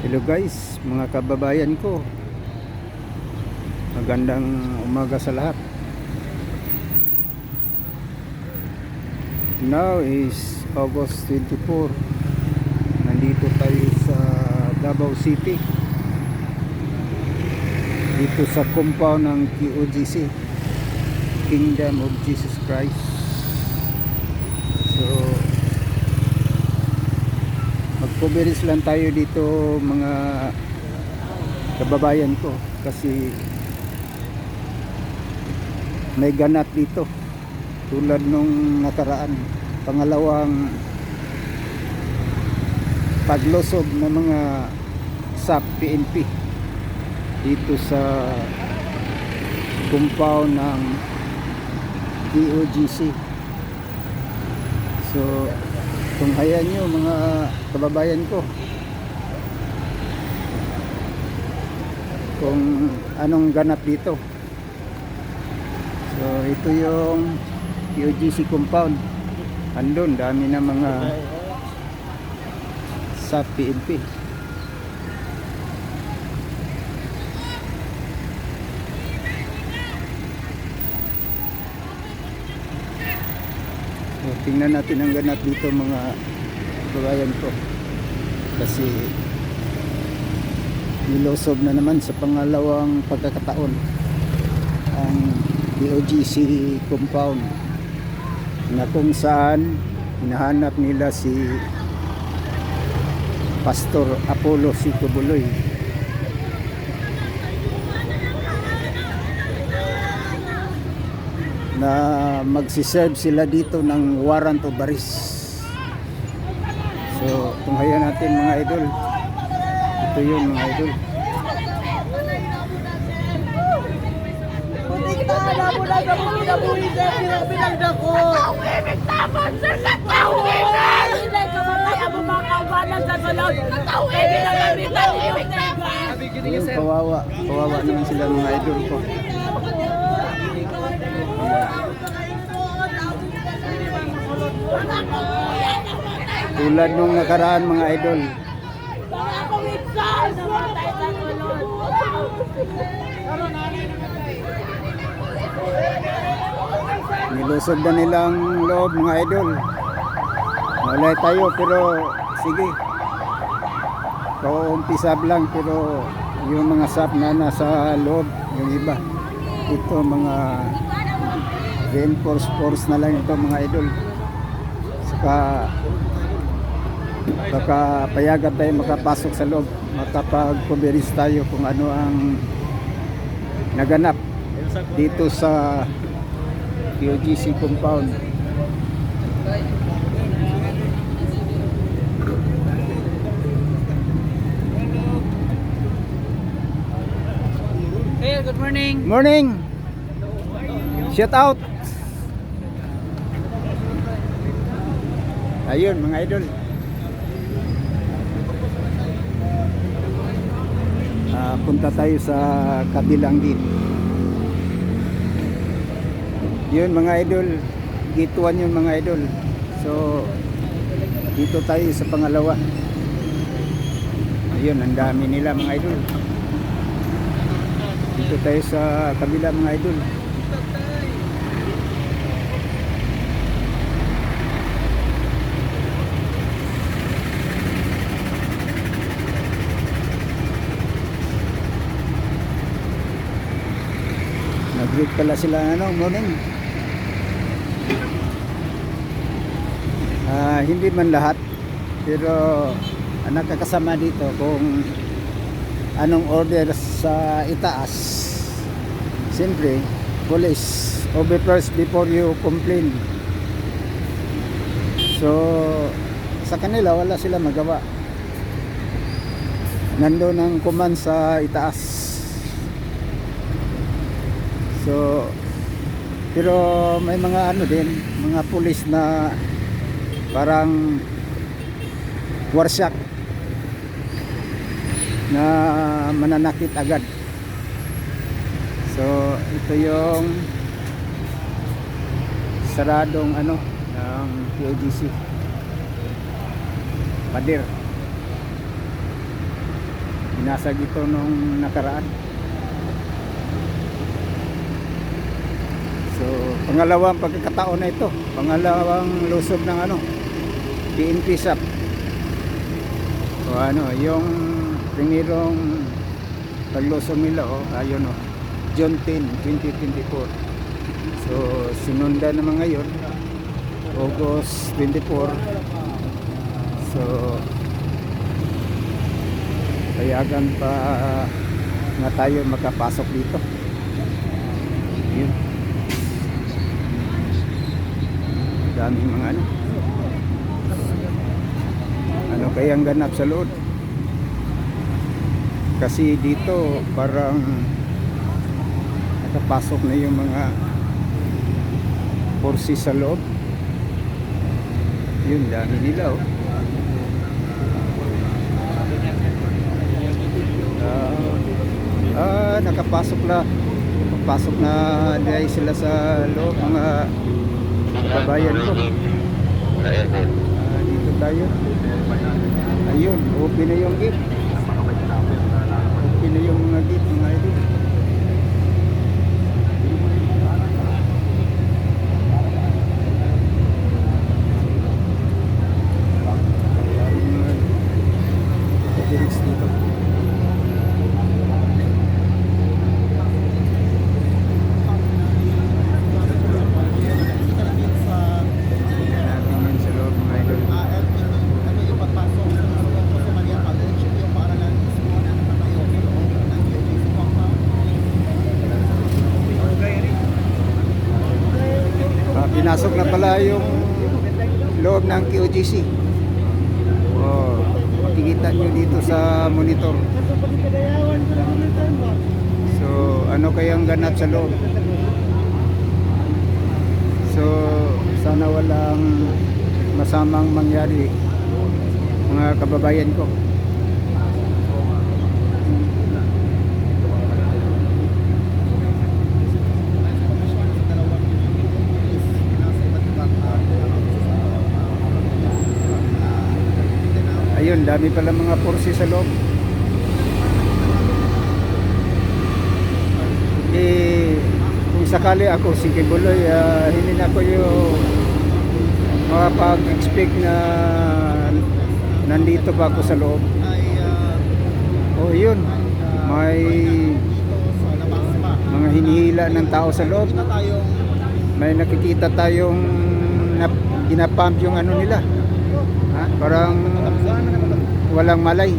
Hello guys, mga kababayan ko. Magandang umaga sa lahat. Now is August 24. Nandito tayo sa Davao City. Dito sa compound ng KOJC, Kingdom of Jesus Christ. So magpubiris lang tayo dito mga kababayan ko kasi may ganap dito tulad nung nakaraan, pangalawang paglusog ng mga SAP PNP dito sa compound ng KOJC. So tunghayan nyo mga kababayan ko kung anong ganap dito. So ito yung KOJC compound. Andun dami na mga sa PNP. So, tingnan natin ang ganap dito mga kababayan ko kasi nilosob na naman sa pangalawang pagkakataon ang KOJC compound na kung saan hinahanap nila si Pastor Apollo Sico Buloy. Na magsiserve sila dito ng warrant of arrest. So tunghayan natin mga idol. Ito yun mga idol. Ayun, kawawa naman sila mga idol ko. Tulad nung nakaraan mga idol, nilusog na nilang loob mga idol. Malay tayo pero sige, kaumpisab lang, pero yung mga SAP na nasa loob, yung iba ito mga reinforced force na lang ito mga idol. Saka baka payagan tayo makapasok sa loob, makapag-converse tayo kung ano ang naganap dito sa KOJC compound. Hey, good morning. Morning. Shout out. Ayun mga idol. Punta tayo sa kabilang gate. Yun mga idol, gate 1 yun mga idol. So dito tayo sa pangalawa. Ayun, ang dami nila mga idol. Dito tayo sa kabila mga idol. Nag-greet pala sila morning. Hindi man lahat, pero nakakasama dito kung anong order sa itaas. Siyempre, police, obey first before you complain. So sa kanila wala sila magawa. Nandoon ang command sa itaas. So pero may mga din, mga police na parang warsak na mananakit agad. So ito yung saradong ng KOJC pader. Binasag ito nung nakaraan. So, pangalawang pagkakataon na ito. Pangalawang lusob ng PNP SAP. O yung primerong paglusong nila, ayun June 10, 2024. So, sinundan naman ngayon, August 24. So, payagan pa nga tayo makapasok dito. Yun. Daming mga ano kayang ganap sa loob. Kasi dito parang nakapasok na yung mga forces sa loob. Yun, dami nila nakapasok na dahil sila sa loob, mga kabayan ko. Dito tayo. Ayun, open na yung gate. Open na yung mga gate, mga idol. Dito. Pinasok na pala yung loob ng QGC. Makikita nyo dito sa monitor. So, ano kayang ganap sa loob? So, sana walang masamang mangyari, mga kababayan ko. Ayun, dami pala mga forces sa loob. Kung sakali ako si Kibuloy, hindi na ako yung makapag-expect na nandito pa ako sa loob. Yun, may mga hinihila ng tao sa loob. May nakikita tayong ginapump yung nila. Parang walang malay.